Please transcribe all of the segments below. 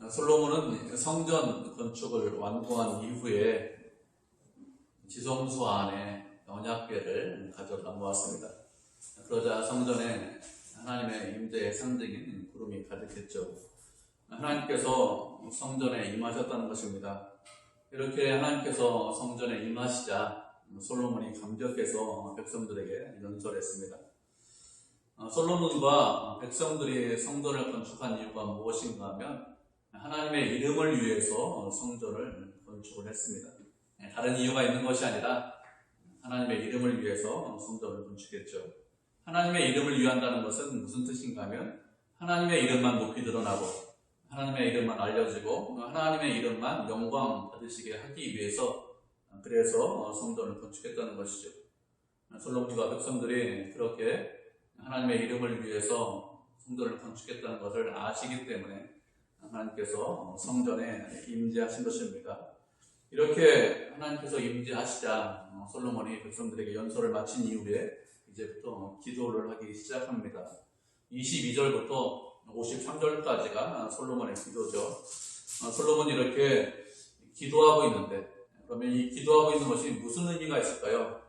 솔로몬은 성전 건축을 완공한 이후에 지성소 안에 언약궤를 가져다 모았습니다. 그러자 성전에 하나님의 임재의 상징인 구름이 가득했죠. 하나님께서 성전에 임하셨다는 것입니다. 이렇게 하나님께서 성전에 임하시자 솔로몬이 감격해서 백성들에게 연설했습니다. 솔로몬과 백성들이 성전을 건축한 이유가 무엇인가 하면 하나님의 이름을 위해서 성전을 건축을 했습니다. 다른 이유가 있는 것이 아니라 하나님의 이름을 위해서 성전을 건축했죠. 하나님의 이름을 위한다는 것은 무슨 뜻인가 하면 하나님의 이름만 높이 드러나고 하나님의 이름만 알려지고 하나님의 이름만 영광 받으시게 하기 위해서 그래서 성전을 건축했다는 것이죠. 솔로몬과 백성들이 그렇게 하나님의 이름을 위해서 성전을 건축했다는 것을 아시기 때문에 하나님께서 성전에 임재하신 것입니다. 이렇게 하나님께서 임재하시자 솔로몬이 백성들에게 연설을 마친 이후에 이제부터 기도를 하기 시작합니다. 22절부터 53절까지가 솔로몬의 기도죠. 솔로몬이 이렇게 기도하고 있는데 그러면 이 기도하고 있는 것이 무슨 의미가 있을까요?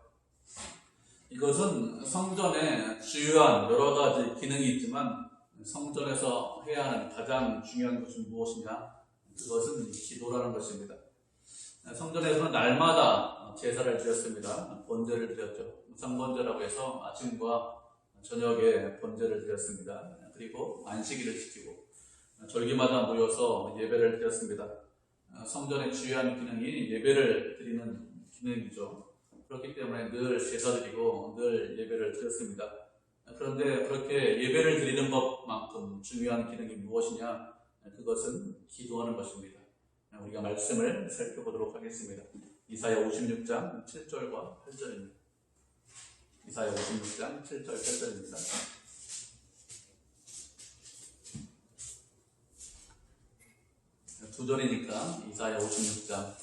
이것은 성전에 주요한 여러 가지 기능이 있지만 성전에서 해야 하는 가장 중요한 것은 무엇이냐? 그것은 기도라는 것입니다. 성전에서는 날마다 제사를 드렸습니다. 번제를 드렸죠. 성번제라고 해서 아침과 저녁에 번제를 드렸습니다. 그리고 안식일을 지키고 절기마다 모여서 예배를 드렸습니다. 성전의 주요한 기능이 예배를 드리는 기능이죠. 그렇기 때문에 늘 제사 드리고 늘 예배를 드렸습니다. 그런데 그렇게 예배를 드리는 것만큼 중요한 기능이 무엇이냐? 그것은 기도하는 것입니다. 우리가 말씀을 살펴보도록 하겠습니다. 이사야 56장 7절과 8절입니다. 이사야 56장 7절 8절입니다. 두 절이니까 이사야 56장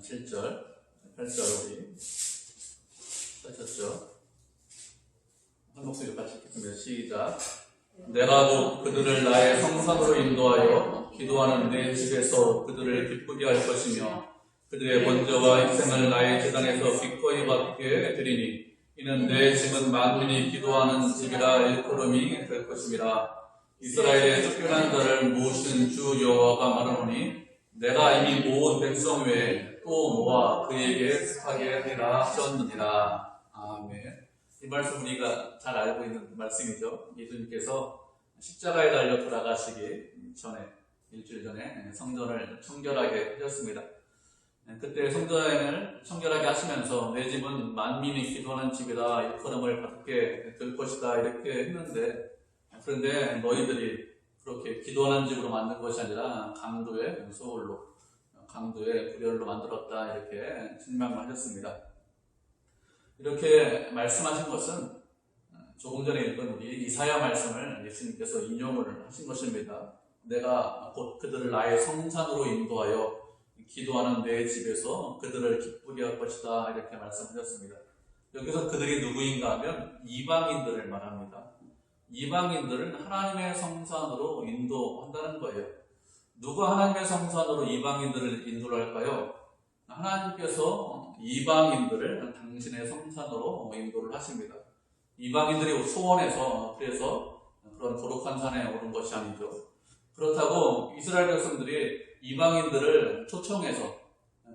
7절 8절 우리 하셨죠? 한 목소리로 같이 읽겠습니다. 시작. 내가 곧 그들을 나의 성산으로 인도하여 기도하는 내 집에서 그들을 기쁘게 할 것이며 그들의 번제와 희생을 나의 제단에서 기꺼이 받게 드리니 이는 내 집은 만민이 기도하는 집이라 일컬음이 될 것임이라. 이스라엘의 쫓겨난 자를 모으시는 주 여호와가 말하노니 내가 이미 모은 백성 외에 또 모아 그에게 하게 하리라 하셨느니라. 아멘. 이 말씀 우리가 잘 알고 있는 말씀이죠. 예수님께서 십자가에 달려 돌아가시기 전에 일주일 전에 성전을 청결하게 하셨습니다. 그때 성전을 청결하게 하시면서 내 집은 만민이 기도하는 집이다 일컬음을 받게 될 것이다 이렇게 했는데 그런데 너희들이 그렇게 기도하는 집으로 만든 것이 아니라 강도의 소홀로 강도의 불혈로 만들었다 이렇게 책망하셨습니다. 이렇게 말씀하신 것은 조금 전에 읽은 우리 이사야 말씀을 예수님께서 인용을 하신 것입니다. 내가 곧 그들을 나의 성산으로 인도하여 기도하는 내 집에서 그들을 기쁘게 할 것이다 이렇게 말씀하셨습니다. 여기서 그들이 누구인가 하면 이방인들을 말합니다. 이방인들은 하나님의 성산으로 인도한다는 거예요. 누가 하나님의 성산으로 이방인들을 인도를 할까요? 하나님께서 이방인들을 당신의 성산으로 인도를 하십니다. 이방인들이 소원해서 그래서 그런 거룩한 산에 오는 것이 아니죠. 그렇다고 이스라엘 백성들이 이방인들을 초청해서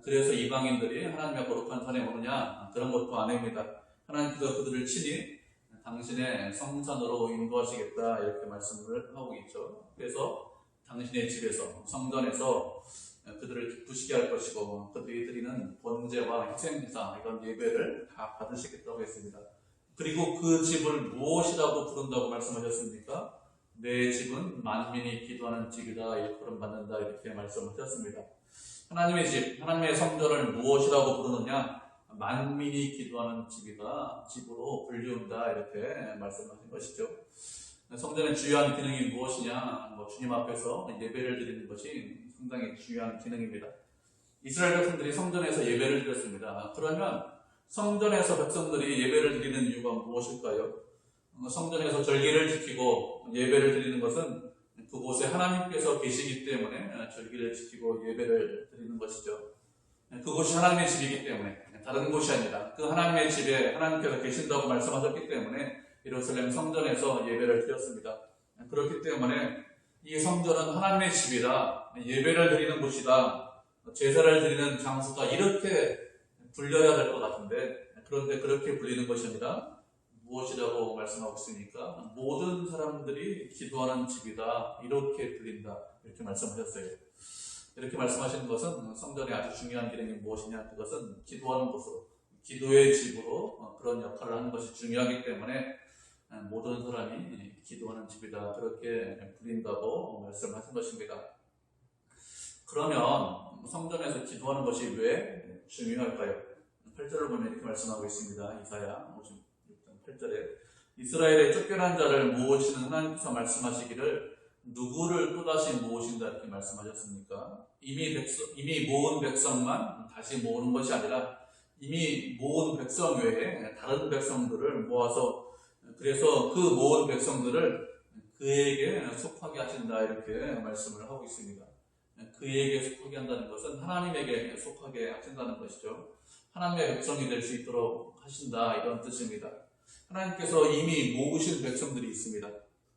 그래서 이방인들이 하나님의 거룩한 산에 오느냐 그런 것도 아닙니다. 하나님께서 그들을 친히 당신의 성산으로 인도하시겠다 이렇게 말씀을 하고 있죠. 그래서 당신의 집에서 성전에서 그들을 기쁘시게 할 것이고 그들이 드리는 번제와 희생제사 이런 예배를 다 받으시겠다고 했습니다. 그리고 그 집을 무엇이라고 부른다고 말씀하셨습니까? 내 집은 만민이 기도하는 집이다 일컬음 받는다 이렇게 말씀하셨습니다. 하나님의 집, 하나님의 성전을 무엇이라고 부르느냐? 만민이 기도하는 집이다, 집으로 불리운다 이렇게 말씀하신 것이죠. 성전의 주요한 기능이 무엇이냐? 주님 앞에서 예배를 드리는 것이 상당히 중요한 기능입니다. 이스라엘 백성들이 성전에서 예배를 드렸습니다. 그러면 성전에서 백성들이 예배를 드리는 이유가 무엇일까요? 성전에서 절기를 지키고 예배를 드리는 것은 그곳에 하나님께서 계시기 때문에 절기를 지키고 예배를 드리는 것이죠. 그곳이 하나님의 집이기 때문에 다른 곳이 아니라 그 하나님의 집에 하나님께서 계신다고 말씀하셨기 때문에 예루살렘 성전에서 예배를 드렸습니다. 그렇기 때문에 이 성전은 하나님의 집이다, 예배를 드리는 곳이다, 제사를 드리는 장소다, 이렇게 불려야 될 것 같은데, 그런데 그렇게 불리는 것이 아니라 무엇이라고 말씀하고 있습니까? 모든 사람들이 기도하는 집이다, 이렇게 불린다, 이렇게 말씀하셨어요. 이렇게 말씀하시는 것은 성전의 아주 중요한 기능이 무엇이냐, 그것은 기도하는 곳으로, 기도의 집으로 그런 역할을 하는 것이 중요하기 때문에 모든 사람이 기도하는 집이다, 그렇게 불린다고 말씀하신 것입니다. 그러면 성전에서 기도하는 것이 왜 중요할까요? 8절을 보면 이렇게 말씀하고 있습니다. 이사야 56장 8절에 이스라엘의 쫓겨난 자를 모으시는 하나님께서 말씀하시기를 누구를 또다시 모으신다, 이렇게 말씀하셨습니까? 이미 모은 백성만 다시 모으는 것이 아니라 이미 모은 백성 외에 다른 백성들을 모아서, 그래서 그 모은 백성들을 그에게 속하게 하신다, 이렇게 말씀을 하고 있습니다. 그에게 속하게 한다는 것은 하나님에게 속하게 하신다는 것이죠. 하나님의 백성이 될 수 있도록 하신다, 이런 뜻입니다. 하나님께서 이미 모으신 백성들이 있습니다.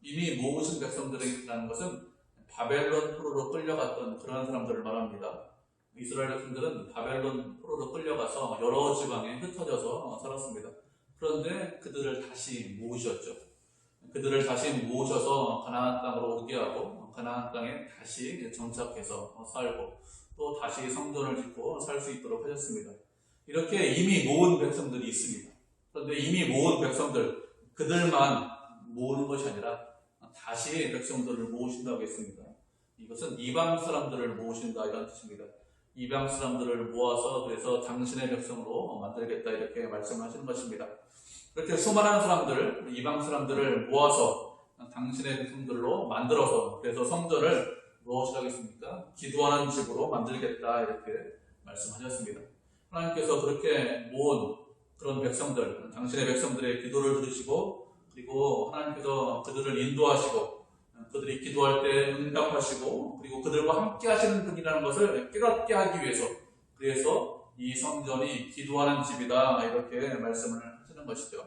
이미 모으신 백성들이라는 것은 바벨론 포로로 끌려갔던 그런 사람들을 말합니다. 이스라엘 백성들은 바벨론 포로로 끌려가서 여러 지방에 흩어져서 살았습니다. 그런데 그들을 다시 모으셨죠. 그들을 다시 모으셔서 가나안 땅으로 오게 하고 가나안 땅에 다시 정착해서 살고 또 다시 성전을 짓고 살 수 있도록 하셨습니다. 이렇게 이미 모은 백성들이 있습니다. 그런데 이미 모은 백성들, 그들만 모으는 것이 아니라 다시 백성들을 모으신다고 했습니다. 이것은 이방 사람들을 모으신다, 이런 뜻입니다. 이방 사람들을 모아서 그래서 당신의 백성으로 만들겠다, 이렇게 말씀하시는 것입니다. 그렇게 수많은 사람들, 이방 사람들을 모아서 당신의 백성들로 만들어서 그래서 성전을 무엇이라고 했습니까? 기도하는 집으로 만들겠다, 이렇게 말씀하셨습니다. 하나님께서 그렇게 모은 그런 백성들, 당신의 백성들의 기도를 들으시고 그리고 하나님께서 그들을 인도하시고 그들이 기도할 때 응답하시고 그리고 그들과 함께 하시는 분이라는 것을 깨닫게 하기 위해서, 그래서 이 성전이 기도하는 집이다, 이렇게 말씀을 하시는 것이죠.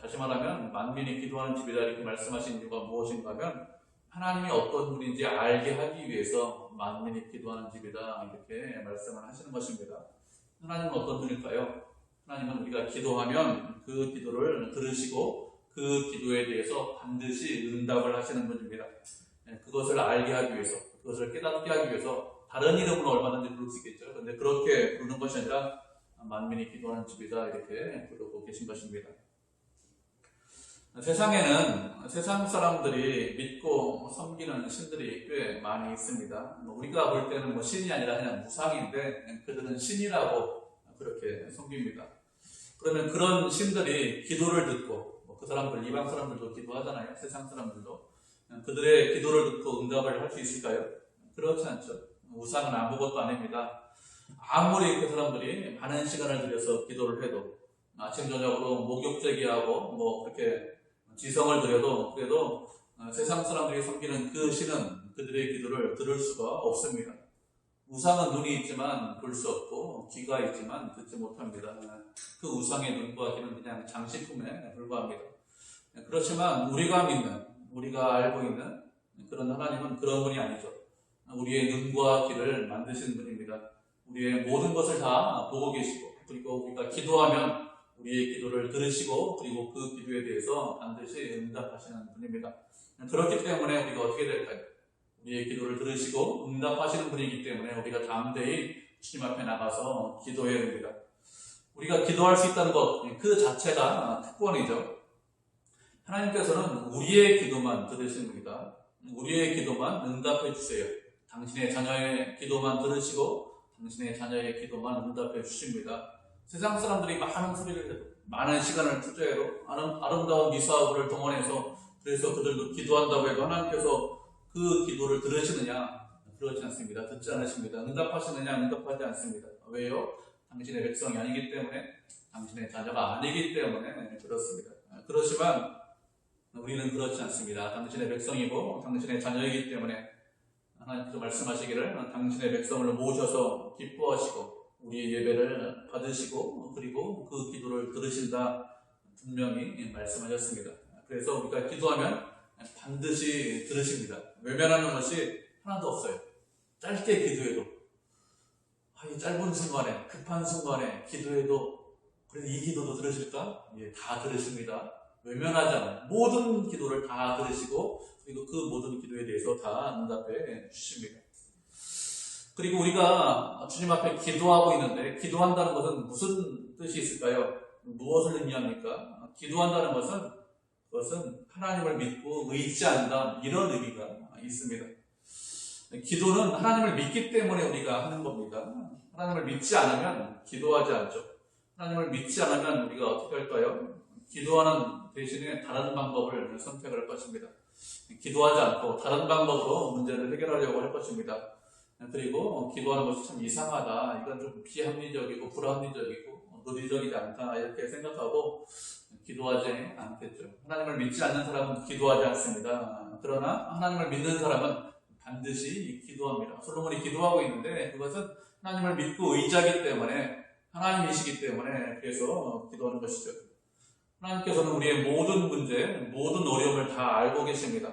다시 말하면 만민이 기도하는 집이다, 이렇게 말씀하신 이유가 무엇인가 하면 하나님이 어떤 분인지 알게 하기 위해서 만민이 기도하는 집이다, 이렇게 말씀을 하시는 것입니다. 하나님은 어떤 분일까요? 하나님은 우리가 기도하면 그 기도를 들으시고 그 기도에 대해서 반드시 응답을 하시는 분입니다. 그것을 알게 하기 위해서, 그것을 깨닫게 하기 위해서 다른 이름으로 얼마든지 부를 수 있겠죠. 그런데 그렇게 부르는 것이 아니라 만민이 기도하는 집이다, 이렇게 부르고 계신 것입니다. 세상에는 세상 사람들이 믿고 섬기는 신들이 꽤 많이 있습니다. 우리가 볼 때는 신이 아니라 그냥 무상인데 그들은 신이라고 그렇게 섬깁니다. 그러면 그런 신들이 기도를 듣고 그 사람들, 이방 사람들도 기도하잖아요. 세상 사람들도. 그들의 기도를 듣고 응답을 할 수 있을까요? 그렇지 않죠. 우상은 아무것도 아닙니다. 아무리 그 사람들이 많은 시간을 들여서 기도를 해도 아침 저녁으로 목욕제기하고 그렇게 지성을 들여도 그래도 세상 사람들이 섬기는 그 신은 그들의 기도를 들을 수가 없습니다. 우상은 눈이 있지만 볼 수 없고 귀가 있지만 듣지 못합니다. 그 우상의 눈과 귀는 그냥 장식품에 불과합니다. 그렇지만 우리가 믿는, 우리가 알고 있는 그런 하나님은 그런 분이 아니죠. 우리의 눈과 귀를 만드신 분입니다. 우리의 모든 것을 다 보고 계시고 그리고 우리가 기도하면 우리의 기도를 들으시고 그리고 그 기도에 대해서 반드시 응답하시는 분입니다. 그렇기 때문에 우리가 어떻게 될까요? 우리의 기도를 들으시고 응답하시는 분이기 때문에 우리가 담대히 주님 앞에 나가서 기도해야 됩니다. 우리가 기도할 수 있다는 것, 그 자체가 특권이죠. 하나님께서는 우리의 기도만 들으십니다. 우리의 기도만 응답해 주세요. 당신의 자녀의 기도만 들으시고 당신의 자녀의 기도만 응답해 주십니다. 세상 사람들이 많은 소리를 해도 많은 시간을 투자해도 아름다운 미사업을 동원해서 그래서 그들도 기도한다고 해도 하나님께서 그 기도를 들으시느냐? 그렇지 않습니다. 듣지 않으십니다. 응답하시느냐? 응답하지 않습니다. 왜요? 당신의 백성이 아니기 때문에, 당신의 자녀가 아니기 때문에 그렇습니다. 그렇지만 우리는 그렇지 않습니다. 당신의 백성이고 당신의 자녀이기 때문에 하나님께서 말씀하시기를 당신의 백성을 모셔서 기뻐하시고 우리의 예배를 받으시고 그리고 그 기도를 들으신다 분명히 말씀하셨습니다. 그래서 우리가 기도하면 반드시 들으십니다. 외면하는 것이 하나도 없어요. 짧게 기도해도 이 짧은 순간에 급한 순간에 기도해도 그래도 이 기도도 들으실까? 예, 다 들으십니다. 외면하지 않아요. 모든 기도를 다 들으시고 그리고 그 모든 기도에 대해서 다 응답해 주십니다. 그리고 우리가 주님 앞에 기도하고 있는데 기도한다는 것은 무슨 뜻이 있을까요? 무엇을 의미합니까? 기도한다는 것은 그것은 하나님을 믿고 의지한다 이런 의미가 있습니다. 기도는 하나님을 믿기 때문에 우리가 하는 겁니다. 하나님을 믿지 않으면 기도하지 않죠. 하나님을 믿지 않으면 우리가 어떻게 할까요? 기도하는 대신에 다른 방법을 선택할 것입니다. 기도하지 않고 다른 방법으로 문제를 해결하려고 할 것입니다. 그리고 기도하는 것이 참 이상하다. 이건 좀 비합리적이고 불합리적이고 논리적이지 않다. 이렇게 생각하고 기도하지 않겠죠. 하나님을 믿지 않는 사람은 기도하지 않습니다. 그러나 하나님을 믿는 사람은 반드시 기도합니다. 솔로몬이 기도하고 있는데 그것은 하나님을 믿고 의지하기 때문에 하나님이시기 때문에 그래서 기도하는 것이죠. 하나님께서는 우리의 모든 문제, 모든 어려움을 다 알고 계십니다.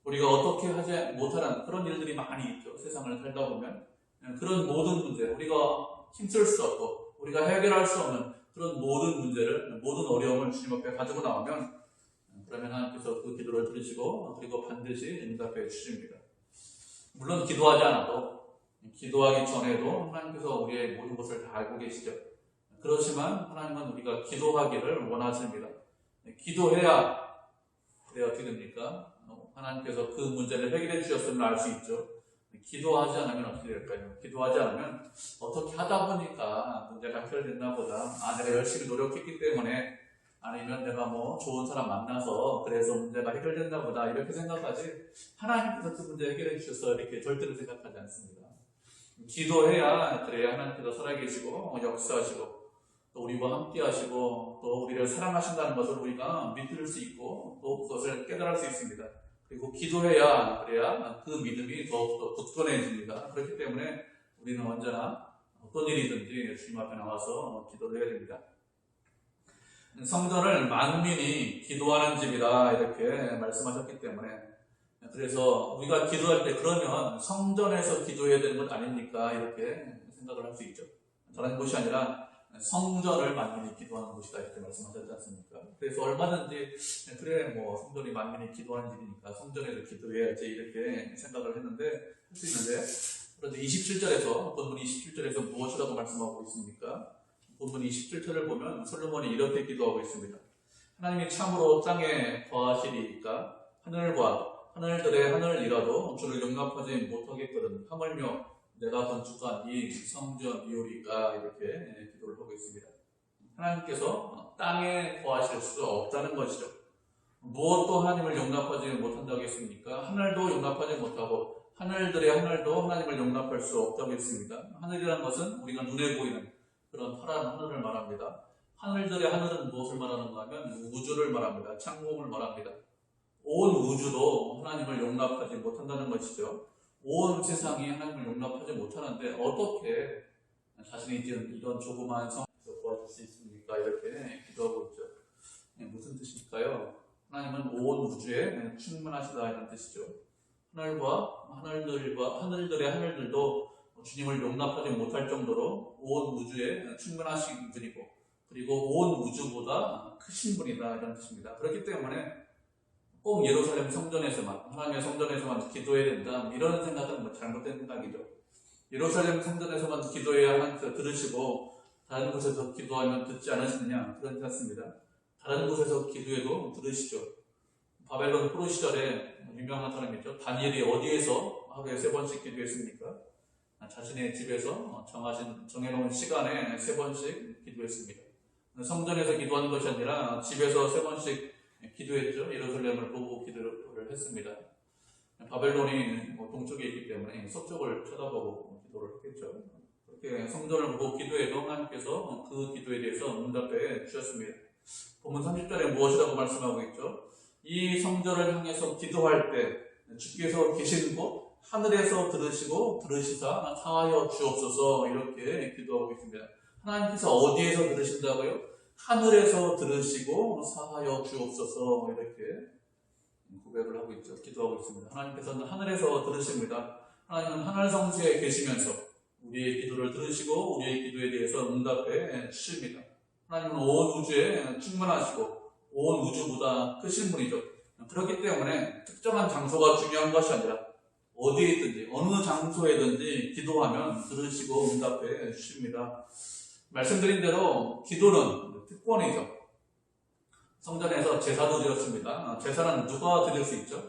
우리가 어떻게 하지 못하는 그런 일들이 많이 있죠. 세상을 살다 보면 그런 모든 문제, 우리가 힘쓸 수 없고 우리가 해결할 수 없는 그런 모든 문제를, 모든 어려움을 주님 앞에 가지고 나오면 그러면 하나님께서 그 기도를 들으시고 그리고 반드시 응답해 주십니다. 물론 기도하지 않아도 기도하기 전에도 하나님께서 우리의 모든 것을 다 알고 계시죠. 그렇지만 하나님은 우리가 기도하기를 원하십니다. 기도해야 그래 어떻게 됩니까? 하나님께서 그 문제를 해결해 주셨음을 알 수 있죠. 기도하지 않으면 어떻게 될까요? 기도하지 않으면 어떻게 하다 보니까 문제가 해결됐나 보다. 내가 열심히 노력했기 때문에 아니면 내가 좋은 사람 만나서 그래서 문제가 해결됐나 보다 이렇게 생각하지 하나님께서 그 문제 해결해 주셔서 이렇게 절대로 생각하지 않습니다. 기도해야 그래야 하나님께서 살아계시고 역사하시고 또 우리와 함께 하시고 또 우리를 사랑하신다는 것을 우리가 믿을 수 있고 또 그것을 깨달을 수 있습니다. 그리고 기도해야 그래야 그 믿음이 더욱더 굳건해집니다. 그렇기 때문에 우리는 언제나 어떤 일이든지 주님 앞에 나와서 기도를 해야 됩니다. 성전을 만민이 기도하는 집이다 이렇게 말씀하셨기 때문에 그래서 우리가 기도할 때 그러면 성전에서 기도해야 되는 것 아닙니까? 이렇게 생각을 할 수 있죠. 다른 곳이 아니라 성전을 만민이 기도하는 곳이다 이렇게 말씀하셨지 않습니까? 그래서 얼마든지 그래 성전이 만민이 기도하는 집이니까 성전에서 기도해야지 이렇게 생각을 했는데 할 수 있는데 그런데 27절에서 본문 27절에서 무엇이라고 말씀하고 있습니까? 본문 27절을 보면 솔로몬이 이렇게 기도하고 있습니다. 하나님이 참으로 땅에 거하시리이까 하늘과 하늘들의 하늘이라도 주를 용납하지 못하겠거든 하물며 내가 건축한 이 성전이오리까 이렇게 기도를 하고 있습니다. 하나님께서 땅에 거하실 수 없다는 것이죠. 무엇도 하나님을 용납하지 못한다고 했습니까? 하늘도 용납하지 못하고 하늘들의 하늘도 하나님을 용납할 수 없다고 했습니다. 하늘이라는 것은 우리가 눈에 보이는 그런 파란 하늘을 말합니다. 하늘들의 하늘은 무엇을 말하는가 하면 우주를 말합니다. 창공을 말합니다. 온 우주도 하나님을 용납하지 못한다는 것이죠. 온 세상이 하나님을 용납하지 못하는데 어떻게 자신이 지은 이런 조그마한 성에서 도와줄 수 있습니까? 이렇게 기도하고 있죠. 무슨 뜻일까요? 하나님은 온 우주에 충만하시다 이런 뜻이죠. 하늘들의 하늘들도 주님을 용납하지 못할 정도로 온 우주에 충만하신 분이고 그리고 온 우주보다 크신 분이다 이런 뜻입니다. 그렇기 때문에 꼭 예루살렘 성전에서만 하나님의 성전에서만 기도해야 된다 이런 생각은 잘못된 생각이죠. 예루살렘 성전에서만 기도해야 하나님께서 들으시고 다른 곳에서 기도하면 듣지 않으시느냐 그런 뜻입니다. 다른 곳에서 기도해도 들으시죠. 바벨론 포로 시절에 유명한 사람이죠. 다니엘이 어디에서 하루에 3번씩 기도했습니까? 자신의 집에서 정해놓은 시간에 3번씩 기도했습니다. 성전에서 기도하는 것이 아니라 집에서 3번씩 기도했죠. 예루살렘을 보고 기도를 했습니다. 바벨론이 동쪽에 있기 때문에 서쪽을 쳐다보고 기도를 했겠죠. 그렇게 성전을 보고 기도해도 하나님께서 그 기도에 대해서 응답해 주셨습니다. 본문 30절에 무엇이라고 말씀하고 있죠? 이 성전을 향해서 기도할 때 주께서 계시는 곳 하늘에서 들으시사 사하여 주옵소서 이렇게 기도하고 있습니다. 하나님께서 어디에서 들으신다고요? 하늘에서 들으시고 사하여 주옵소서 이렇게 고백을 하고 있죠. 기도하고 있습니다. 하나님께서는 하늘에서 들으십니다. 하나님은 하늘 성수에 계시면서 우리의 기도를 들으시고 우리의 기도에 대해서 응답해 주십니다. 하나님은 온 우주에 충만하시고 온 우주보다 크신 분이죠. 그렇기 때문에 특정한 장소가 중요한 것이 아니라 어디에 있든지 어느 장소에든지 기도하면 들으시고 응답해 주십니다. 말씀드린 대로 기도는 특권이죠. 성전에서 제사도 드렸습니다. 제사는 누가 드릴 수 있죠?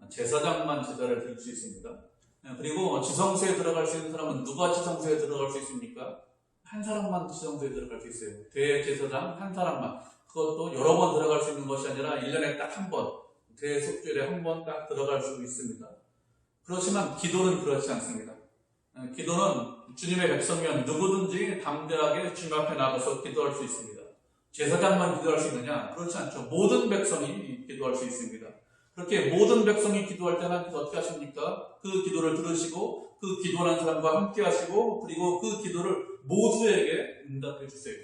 제사장만 제사를 드릴 수 있습니다. 그리고 지성소에 들어갈 수 있는 사람은 누가 지성소에 들어갈 수 있습니까? 한 사람만 지성소에 들어갈 수 있어요. 대제사장 한 사람만. 그것도 여러 번 들어갈 수 있는 것이 아니라 1년에 딱 한 번, 대속죄에 한 번 딱 들어갈 수 있습니다. 그렇지만 기도는 그렇지 않습니다. 기도는 주님의 백성이면 누구든지 담대하게 주님 앞에 나가서 기도할 수 있습니다. 제사장만 기도할 수 있느냐? 그렇지 않죠. 모든 백성이 기도할 수 있습니다. 그렇게 모든 백성이 기도할 때는 하나님께서 어떻게 하십니까? 그 기도를 들으시고 그 기도하는 사람과 함께 하시고 그리고 그 기도를 모두에게 응답해 주세요.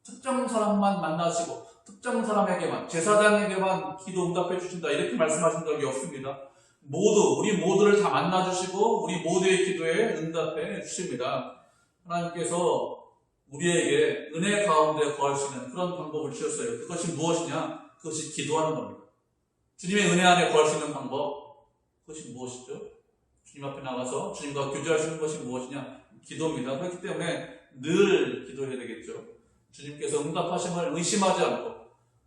특정 사람만 만나시고 특정 사람에게만 제사장에게만 기도 응답해 주신다 이렇게 말씀하신 적이 없습니다. 우리 모두를 다 만나주시고 우리 모두의 기도에 응답해 주십니다. 하나님께서 우리에게 은혜 가운데 거할 수 있는 그런 방법을 주셨어요. 그것이 무엇이냐? 그것이 기도하는 겁니다. 주님의 은혜 안에 거할 수 있는 방법, 그것이 무엇이죠? 주님 앞에 나가서 주님과 교제할 수 있는 것이 무엇이냐? 기도입니다. 그렇기 때문에 늘 기도해야 되겠죠. 주님께서 응답하심을 의심하지 않고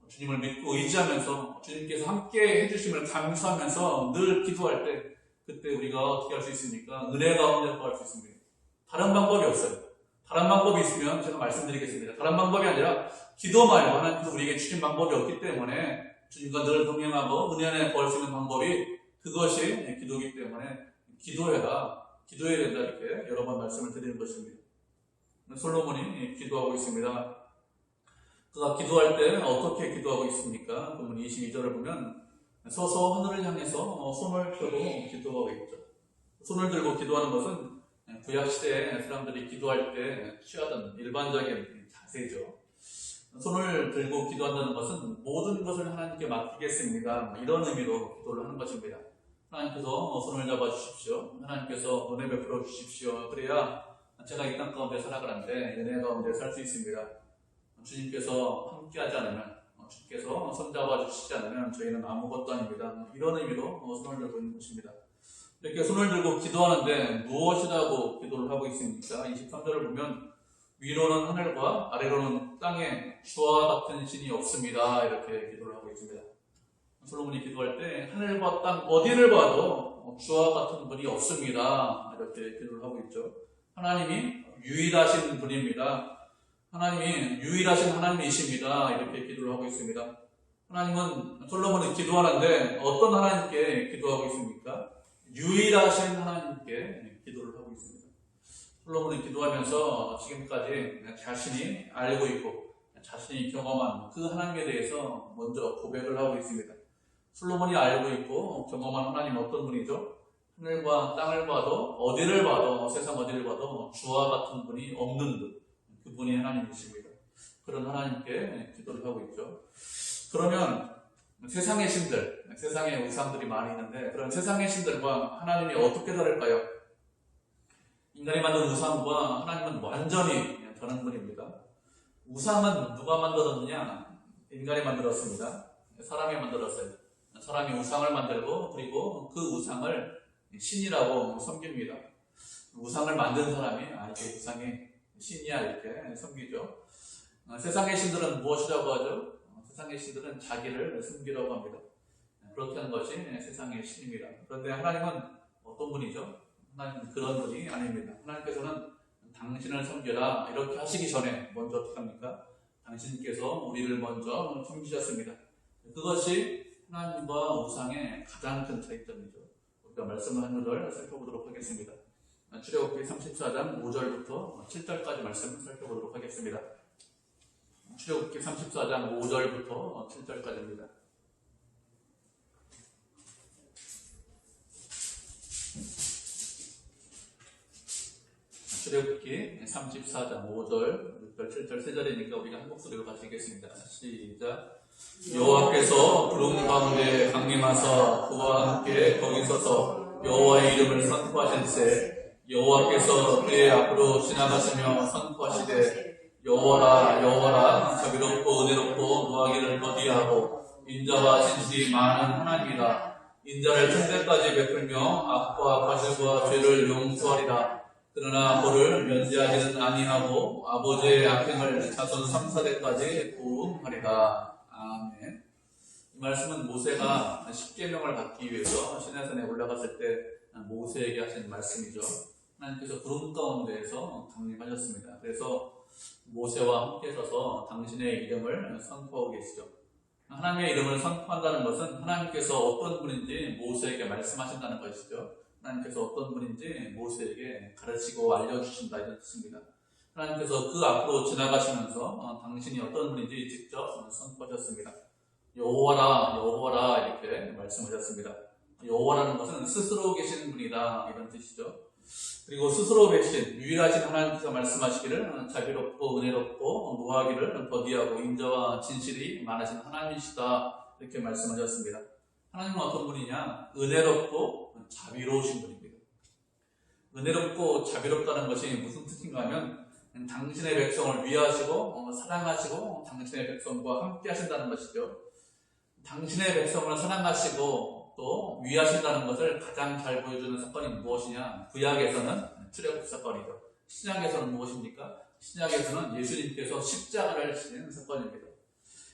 주님을 믿고 의지하면서 주님께서 함께 해주심을 감사하면서 늘 기도할 때 그때 우리가 어떻게 할 수 있습니까? 은혜 가운데 거할 수 있습니다. 다른 방법이 없어요. 다른 방법이 있으면 제가 말씀드리겠습니다. 다른 방법이 아니라 기도 말고 하나님께서 우리에게 주신 방법이 없기 때문에 주님과 늘 동행하고 은혜 안에 거할 수 있는 방법이 그것이 기도이기 때문에 기도해야 된다 이렇게 여러 번 말씀을 드리는 것입니다. 솔로몬이 기도하고 있습니다. 그가 기도할 때 어떻게 기도하고 있습니까? 본문 22절을 보면 서서 하늘을 향해서 손을 펴고 기도하고 있죠. 손을 들고 기도하는 것은 구약시대에 사람들이 기도할 때 취하던 일반적인 자세죠. 손을 들고 기도한다는 것은 모든 것을 하나님께 맡기겠습니다. 이런 의미로 기도를 하는 것입니다. 하나님께서 손을 잡아주십시오. 하나님께서 은혜 베풀어 주십시오. 그래야 제가 이 땅 가운데 살아가는데 은혜 가운데 살 수 있습니다. 주님께서 함께하지 않으면 주님께서 손잡아 주시지 않으면 저희는 아무것도 아닙니다. 이런 의미로 손을 들고 있는 것입니다. 이렇게 손을 들고 기도하는데 무엇이라고 기도를 하고 있습니까? 23절을 보면 위로는 하늘과 아래로는 땅에 주와 같은 신이 없습니다. 이렇게 기도를 하고 있습니다. 솔로몬이 기도할 때 하늘과 땅 어디를 봐도 주와 같은 분이 없습니다. 이렇게 기도를 하고 있죠. 하나님이 유일하신 분입니다. 하나님이 유일하신 하나님이십니다. 이렇게 기도를 하고 있습니다. 솔로몬이 기도하는데 어떤 하나님께 기도하고 있습니까? 유일하신 하나님께 기도를 하고 있습니다. 솔로몬이 기도하면서 지금까지 자신이 알고 있고 자신이 경험한 그 하나님에 대해서 먼저 고백을 하고 있습니다. 솔로몬이 알고 있고 경험한 하나님은 어떤 분이죠? 하늘과 땅을 봐도 세상 어디를 봐도 주와 같은 분이 없는 분, 그분이 하나님이십니다. 그런 하나님께 기도를 하고 있죠. 그러면 세상의 신들, 세상의 우상들이 많이 있는데 그런 세상의 신들과 하나님이 어떻게 다를까요? 인간이 만든 우상과 하나님은 완전히 다른 분입니다. 우상은 누가 만들었느냐? 인간이 만들었습니다. 사람이 만들었어요. 사람이 우상을 만들고 그리고 그 우상을 신이라고 섬깁니다. 우상을 만든 사람이 이게 우상이 신이야 이렇게 섬기죠. 세상의 신들은 무엇이라고 하죠? 세상의 신들은 자기를 섬기라고 합니다. 그렇게 하는 것이 세상의 신입니다. 그런데 하나님은 어떤 분이죠? 하나님은 그런 분이 아닙니다. 하나님께서는 당신을 섬겨라 이렇게 하시기 전에 먼저 어떻게 합니까? 당신께서 우리를 먼저 섬기셨습니다. 그것이 하나님과 우상의 가장 큰 차이점이죠. 우리가 말씀을 한 구절 살펴보도록 하겠습니다. 출애굽기 34장 5절부터 7절까지 말씀 살펴보도록 하겠습니다. 출애굽기 34장 5절부터 7절까지입니다. 출애굽기 34장 5절, 6절, 7절, 3절이니까 우리가 한 목소리로 같이 읽겠습니다. 시작. 여호와께서 구름 가운데 강림하사 그와 함께 거기 서서 여호와의 이름을 선포하신세 여호와께서 그의 앞으로 지나가시며 선포하시되 여호와라 여호와라 자비롭고 은혜롭고 노하기를 더디하고 인자와 진실이 많은 하나님이라 인자를 천대까지 베풀며 악과 과실과 죄를 용서하리라 그러나 그를 면제하지는 아니하고 아버지의 악행을 자손 3, 4대까지 보응하리라. 아멘. 이 말씀은 모세가 십계명을 받기 위해서 시내산에 올라갔을 때 모세에게 하신 말씀이죠. 하나님께서 구름 가운데에서 강림하셨습니다. 그래서 모세와 함께 서서 당신의 이름을 선포하고 계시죠. 하나님의 이름을 선포한다는 것은 하나님께서 어떤 분인지 모세에게 말씀하신다는 것이죠. 하나님께서 어떤 분인지 모세에게 가르치고 알려주신다 이런 뜻입니다. 하나님께서 그 앞으로 지나가시면서 당신이 어떤 분인지 직접 선포하셨습니다. 여호와라 여호와라 이렇게 말씀하셨습니다. 여호와라는 것은 스스로 계신 분이다 이런 뜻이죠. 그리고 스스로 계신 유일하신 하나님께서 말씀하시기를 자비롭고 은혜롭고 노하기를 더디하고 인자와 진실이 많으신 하나님이시다 이렇게 말씀하셨습니다. 하나님은 어떤 분이냐? 은혜롭고 자비로우신 분입니다. 은혜롭고 자비롭다는 것이 무슨 뜻인가 하면 당신의 백성을 위하시고 사랑하시고 당신의 백성과 함께 하신다는 것이죠. 당신의 백성을 사랑하시고 또 위하신다는 것을 가장 잘 보여주는 사건이 무엇이냐? 구약에서는 출애굽 사건이죠. 신약에서는 무엇입니까? 신약에서는 예수님께서 십자가를 지는 사건입니다.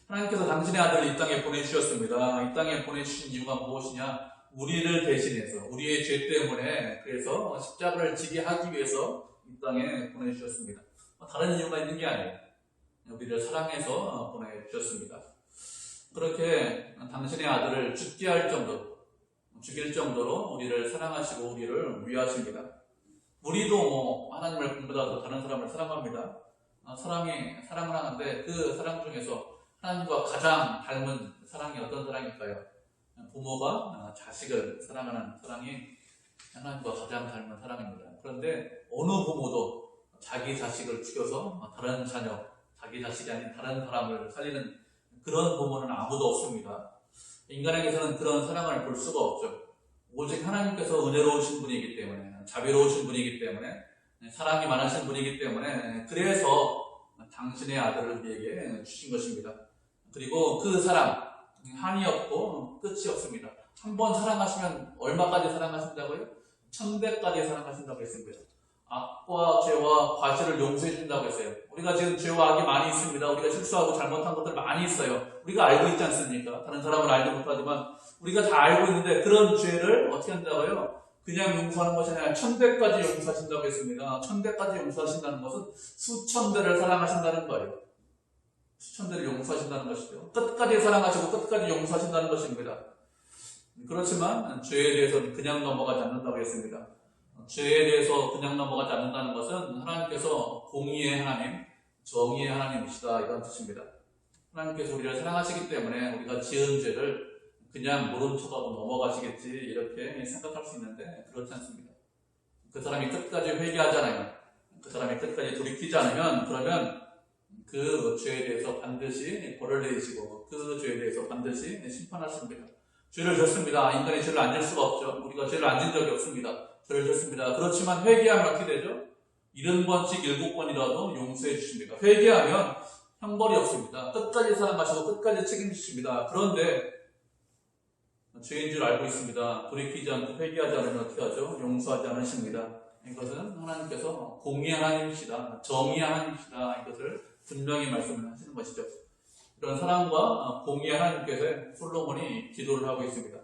하나님께서 당신의 아들을 이 땅에 보내주셨습니다. 이 땅에 보내주신 이유가 무엇이냐? 우리를 대신해서 우리의 죄 때문에 그래서 십자가를 지게 하기 위해서 이 땅에 보내주셨습니다. 다른 이유가 있는 게 아니에요. 우리를 사랑해서 보내주셨습니다. 그렇게 당신의 아들을 죽게 할 정도로 죽일 정도로 우리를 사랑하시고 우리를 위하십니다. 우리도 하나님을 본보다 다른 사람을 사랑합니다. 사랑을 하는데 그 사랑 중에서 하나님과 가장 닮은 사랑이 어떤 사랑일까요? 부모가 자식을 사랑하는 사랑이 하나님과 가장 닮은 사랑입니다. 그런데 어느 부모도 자기 자식을 죽여서 다른 자녀, 자기 자식이 아닌 다른 사람을 살리는 그런 부모는 아무도 없습니다. 인간에게서는 그런 사랑을 볼 수가 없죠. 오직 하나님께서 은혜로우신 분이기 때문에, 자비로우신 분이기 때문에, 사랑이 많으신 분이기 때문에 그래서 당신의 아들을 우리에게 주신 것입니다. 그리고 그 사랑 한이 없고 끝이 없습니다. 한 번 사랑하시면 얼마까지 사랑하신다고요? 1000배까지 사랑하신다고 했습니다. 악과 죄와 과실을 용서해 준다고 했어요. 우리가 지금 죄와 악이 많이 있습니다. 우리가 실수하고 잘못한 것들 많이 있어요. 우리가 알고 있지 않습니까? 다른 사람은 알지 못하지만 우리가 다 알고 있는데 그런 죄를 어떻게 한다고요? 그냥 용서하는 것이 아니라 1000배까지 용서하신다고 했습니다. 1000배까지 용서하신다는 것은 수천 배를 사랑하신다는 거예요. 수천 배를 용서하신다는 것이죠. 끝까지 사랑하시고 끝까지 용서하신다는 것입니다. 그렇지만 죄에 대해서는 그냥 넘어가지 않는다고 했습니다. 죄에 대해서 그냥 넘어가지 않는다는 것은 하나님께서 공의의 하나님, 정의의 하나님이시다 이런 뜻입니다. 하나님께서 우리를 사랑하시기 때문에 우리가 지은 죄를 그냥 모른 척하고 넘어가시겠지 이렇게 생각할 수 있는데 그렇지 않습니다. 그 사람이 끝까지 회개하잖아요. 그 사람이 끝까지 돌이키지 않으면 그러면 그 죄에 대해서 반드시 벌을 내리시고 그 죄에 대해서 반드시 심판하십니다. 죄를 졌습니다. 인간이 죄를 안 질 수가 없죠. 우리가 죄를 안 진 적이 없습니다. 죄를 졌습니다. 그렇지만 회개하면 어떻게 되죠? 70번씩 7번이라도 용서해 주십니다. 회개하면 형벌이 없습니다. 끝까지 사랑하시고 끝까지 책임지십니다. 그런데 죄인 줄 알고 있습니다. 돌이키지 않고 회개하지 않으면 어떻게 하죠? 용서하지 않으십니다. 이것은 하나님께서 공의의 하나님이시다, 정의의 하나님이시다 이것을 분명히 말씀을 하시는 것이죠. 이런 사랑과 공의의 하나님께서 솔로몬이 기도를 하고 있습니다.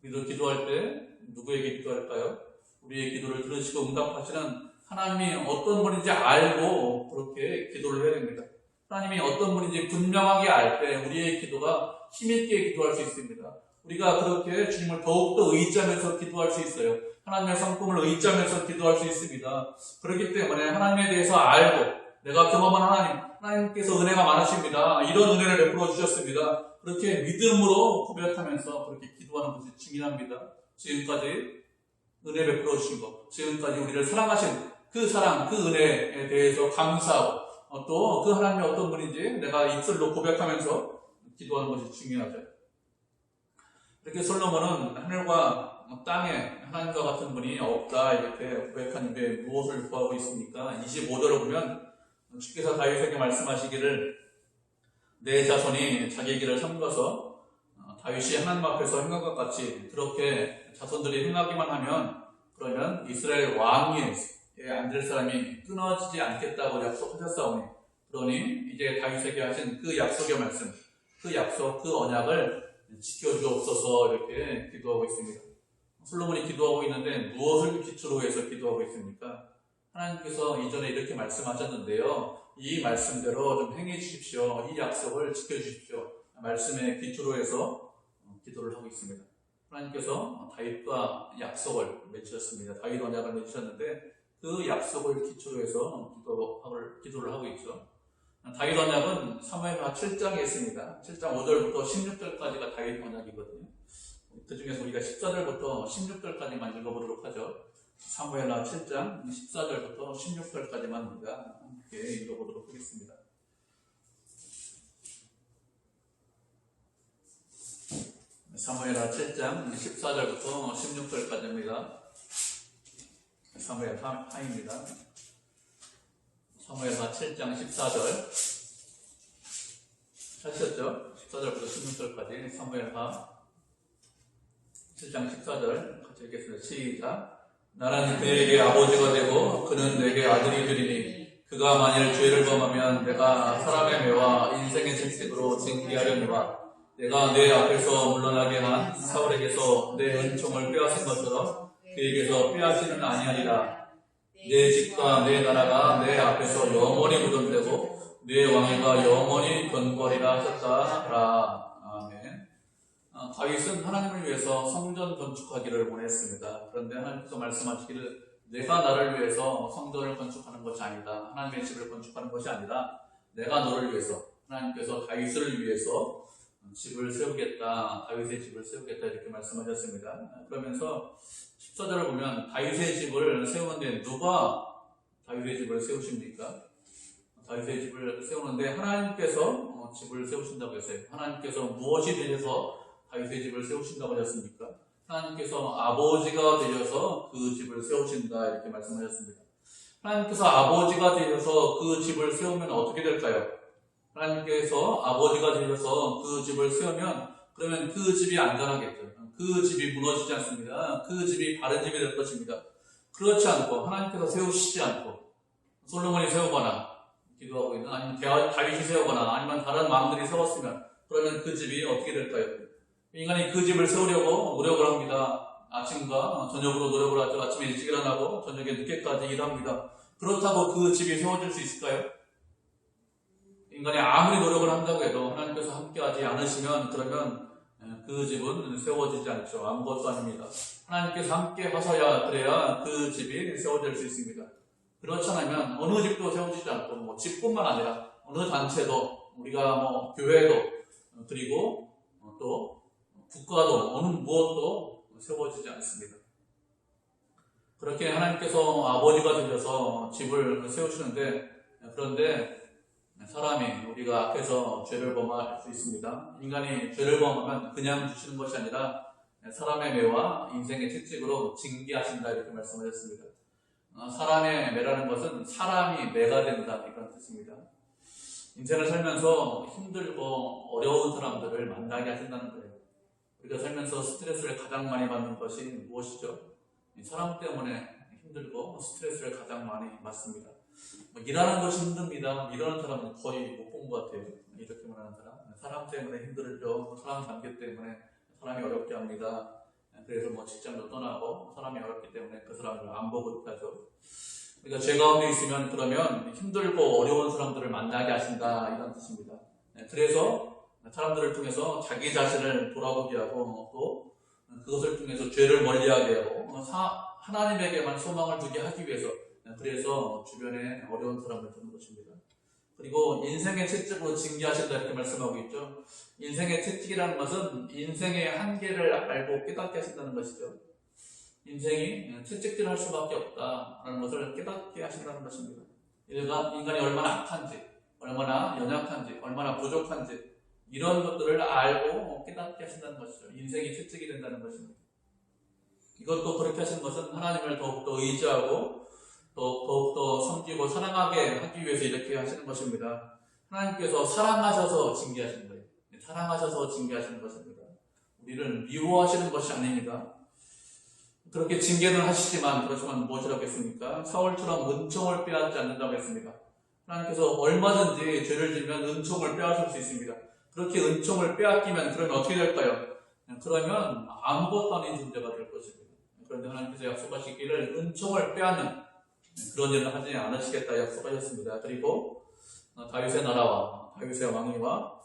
우리도 기도할 때 누구에게 기도할까요? 우리의 기도를 들으시고 응답하시는 하나님이 어떤 분인지 알고 그렇게 기도를 해야 됩니다. 하나님이 어떤 분인지 분명하게 알 때 우리의 기도가 힘있게 기도할 수 있습니다. 우리가 그렇게 주님을 더욱더 의지하면서 기도할 수 있어요. 하나님의 성품을 의지하면서 기도할 수 있습니다. 그렇기 때문에 하나님에 대해서 알고 내가 경험한 하나님께서 은혜가 많으십니다. 이런 은혜를 베풀어 주셨습니다. 그렇게 믿음으로 고백하면서 그렇게 기도하는 것이 중요합니다. 지금까지 은혜 베풀어 주신 것, 지금까지 우리를 사랑하신 그 사랑, 그 은혜에 대해서 감사하고 또 그 하나님이 어떤 분인지 내가 입술로 고백하면서 기도하는 것이 중요하죠. 이렇게 솔로몬은 하늘과 땅에 하나님과 같은 분이 없다 이렇게 고백한 이후에 무엇을 구하고 있습니까? 25절을 보면 주께서 다윗에게 말씀하시기를 내 자손이 자기 길을 삼가서 다윗이 하나님 앞에서 행한 것 같이 그렇게 자손들이 행하기만 하면 그러면 이스라엘 왕위에 앉을 사람이 끊어지지 않겠다고 약속하셨사오니 그러니 이제 다윗에게 하신 그 약속의 말씀, 그 약속, 그 언약을 지켜주옵소서 이렇게 기도하고 있습니다. 솔로몬이 기도하고 있는데 무엇을 기초로 해서 기도하고 있습니까? 하나님께서 이전에 이렇게 말씀하셨는데요. 이 말씀대로 좀 행해 주십시오. 이 약속을 지켜주십시오. 말씀의 기초로 해서 기도를 하고 있습니다. 하나님께서 다윗과 약속을 맺으셨습니다. 다윗 언약을 맺으셨는데 그 약속을 기초로 해서 기도를 하고 있죠. 다윗 언약은 사무엘하 7장에 있습니다. 7장 5절부터 16절까지가 다윗 언약이거든요. 그 중에서 우리가 14절부터 16절까지만 읽어보도록 하죠. 사무엘하 7장 14절부터 16절까지만 우리가 함께 읽어보도록 하겠습니다. 사무엘하 7장 14절부터 16절까지입니다. 사무엘하입니다. 사무엘하 7장 14절 하셨죠? 14절부터 16절까지 사무엘하 7장 14절 같이 읽겠습니다. 시작. 나는 그에게 아버지가 되고 그는 내게 아들이 되리니 그가 만일 죄를 범하면 내가 사람의 매와 인생의 질식으로 징계하려니와 내가 내 앞에서 물러나게 한 사울에게서 내 은총을 빼앗은 것처럼 그에게서 빼앗지는 아니하리라. 내 집과 내 나라가 내 앞에서 영원히 무덤되고 내 왕위가 영원히 견고하리라 하셨다라. 아멘. 다윗은 하나님을 위해서 성전 건축하기를 원했습니다. 그런데 하나님께서 말씀하시기를 내가 나를 위해서 성전을 건축하는 것이 아니다. 하나님의 집을 건축하는 것이 아니라 내가 너를 위해서 하나님께서 다윗을 위해서 집을 세우겠다. 다윗의 집을 세우겠다 이렇게 말씀하셨습니다. 그러면서 14절을 보면 다윗의 집을 세우는데 누가 다윗의 집을 세우십니까? 다윗의 집을 세우는데 하나님께서 집을 세우신다고 했어요. 하나님께서 무엇이 되셔서 다윗의 집을 세우신다고 하셨습니까? 하나님께서 아버지가 되셔서 그 집을 세우신다 이렇게 말씀하셨습니다. 하나님께서 아버지가 되셔서 그 집을 세우면 어떻게 될까요? 하나님께서 아버지가 되셔서 그 집을 세우면 그러면 그 집이 안전하겠죠. 그 집이 무너지지 않습니다. 그 집이 바른 집이 될 것입니다. 그렇지 않고 하나님께서 세우시지 않고 솔로몬이 세우거나 기도하고 있는 아니면 다윗이 세우거나 아니면 다른 왕들이 세웠으면 그러면 그 집이 어떻게 될까요? 인간이 그 집을 세우려고 노력을 합니다. 아침과 저녁으로 노력을 하죠. 아침에 일찍 일어나고 저녁에 늦게까지 일합니다. 그렇다고 그 집이 세워질 수 있을까요? 인간이 아무리 노력을 한다고 해도 하나님께서 함께하지 않으시면 그러면 그 집은 세워지지 않죠. 아무것도 아닙니다. 하나님께서 함께 하셔야 그래야 그 집이 세워질 수 있습니다. 그렇지 않으면 어느 집도 세워지지 않고 집뿐만 아니라 어느 단체도 우리가 교회도 그리고 또 국가도 어느 무엇도 세워지지 않습니다. 그렇게 하나님께서 아버지가 되셔서 집을 세우시는데 그런데 사람이 우리가 앞에서 죄를 범할 수 있습니다. 인간이 죄를 범하면 그냥 주시는 것이 아니라 사람의 매와 인생의 채찍으로 징계하신다 이렇게 말씀하셨습니다. 사람의 매라는 것은 사람이 매가 된다 이런 뜻입니다. 인생을 살면서 힘들고 어려운 사람들을 만나게 하신다는 거예요. 우리가 살면서 스트레스를 가장 많이 받는 것이 무엇이죠? 사람 때문에 힘들고 스트레스를 가장 많이 받습니다. 일하는 것이 힘듭니다. 이러는 사람은 거의 못 본 것 같아요. 이렇게 말하는 사람 때문에 힘들죠. 사람 관계 때문에 사람이 어렵게 합니다. 그래서 직장도 떠나고 사람이 어렵기 때문에 그 사람을 안 보고 이렇게 하죠. 그러니까 죄 가운데 있으면 그러면 힘들고 어려운 사람들을 만나게 하신다 이런 뜻입니다. 그래서 사람들을 통해서 자기 자신을 돌아보게 하고 또 그것을 통해서 죄를 멀리하게 하고 하나님에게만 소망을 두게 하기 위해서 그래서 주변에 어려운 사람을 두는 것입니다. 그리고 인생의 채찍으로 징계하신다 이렇게 말씀하고 있죠. 인생의 채찍이라는 것은 인생의 한계를 알고 깨닫게 하신다는 것이죠. 인생이 채찍질할 수밖에 없다라는 것을 깨닫게 하신다는 것입니다. 인간이 얼마나 악한지, 얼마나 연약한지, 얼마나 부족한지 이런 것들을 알고 깨닫게 하신다는 것이죠. 인생이 채찍이 된다는 것입니다. 이것도 그렇게 하신 것은 하나님을 더욱더 의지하고 더욱더 섬기고 사랑하게 하기 위해서 이렇게 하시는 것입니다. 하나님께서 사랑하셔서 징계하시는 거예요. 사랑하셔서 징계하시는 것입니다. 우리를 미워하시는 것이 아닙니다. 그렇게 징계는 하시지만 그렇지만 무엇이라고 했습니까? 사울처럼 은총을 빼앗지 않는다고 했습니다. 하나님께서 얼마든지 죄를 지으면 은총을 빼앗을 수 있습니다. 그렇게 은총을 빼앗기면 그러면 어떻게 될까요? 그러면 아무것도 아닌 존재가 될 것입니다. 그런데 하나님께서 약속하시기를 은총을 빼앗는 그런 일을 하지 않으시겠다 약속하셨습니다. 그리고 다윗의 나라와 다윗의 왕위와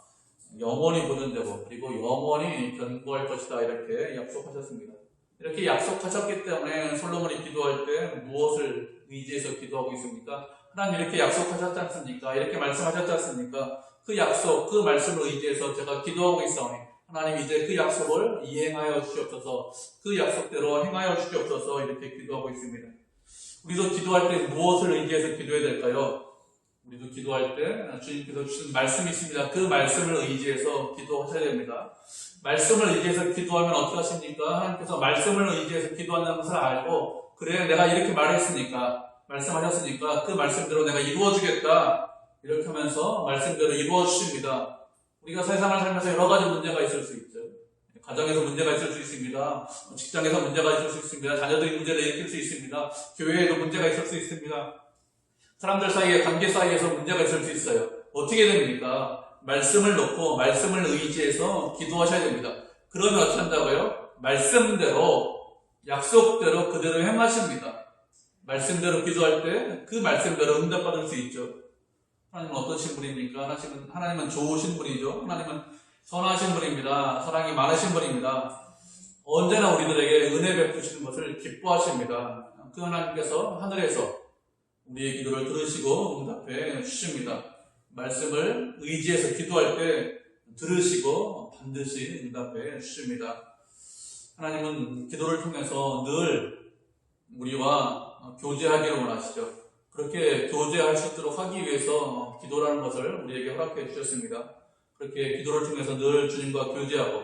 영원히 보존되고 그리고 영원히 견고할 것이다 이렇게 약속하셨습니다. 이렇게 약속하셨기 때문에 솔로몬이 기도할 때 무엇을 의지해서 기도하고 있습니까? 하나님 이렇게 약속하셨지 않습니까? 이렇게 말씀하셨지 않습니까? 그 약속, 그 말씀을 의지해서 제가 기도하고 있사오니 하나님 이제 그 약속을 이행하여 주시옵소서, 그 약속대로 행하여 주시옵소서 이렇게 기도하고 있습니다. 우리도 기도할 때 무엇을 의지해서 기도해야 될까요? 우리도 기도할 때 주님께서 주신 말씀이 있습니다. 그 말씀을 의지해서 기도하셔야 됩니다. 말씀을 의지해서 기도하면 어떻게 하십니까? 하나님께서 말씀을 의지해서 기도한다는 것을 알고 그래 내가 이렇게 말했으니까 말씀하셨으니까 그 말씀대로 내가 이루어주겠다 이렇게 하면서 말씀대로 이루어주십니다. 우리가 세상을 살면서 여러 가지 문제가 있을 수 있죠. 가정에서 문제가 있을 수 있습니다. 직장에서 문제가 있을 수 있습니다. 자녀들이 문제를 일으킬 수 있습니다. 교회에도 문제가 있을 수 있습니다. 사람들 사이에 관계 사이에서 문제가 있을 수 있어요. 어떻게 됩니까? 말씀을 놓고 말씀을 의지해서 기도하셔야 됩니다. 그러면 어떻게 한다고요? 말씀대로 약속대로 그대로 행하십니다. 말씀대로 기도할 때 그 말씀대로 응답받을 수 있죠. 하나님은 어떠신 분입니까? 하나님은 좋으신 분이죠. 하나님은 선하신 분입니다. 사랑이 많으신 분입니다. 언제나 우리들에게 은혜 베푸시는 것을 기뻐하십니다. 그 하나님께서 하늘에서 우리의 기도를 들으시고 응답해 주십니다. 말씀을 의지해서 기도할 때 들으시고 반드시 응답해 주십니다. 하나님은 기도를 통해서 늘 우리와 교제하기를 원하시죠. 그렇게 교제할 수 있도록 하기 위해서 기도라는 것을 우리에게 허락해 주셨습니다. 그렇게 기도를 통해서 늘 주님과 교제하고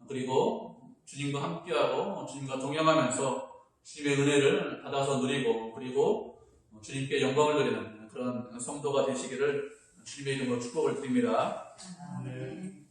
그리고 주님과 함께하고 주님과 동행하면서 주님의 은혜를 받아서 누리고 그리고 주님께 영광을 드리는 그런 성도가 되시기를 주님의 이름으로 축복을 드립니다. 아멘.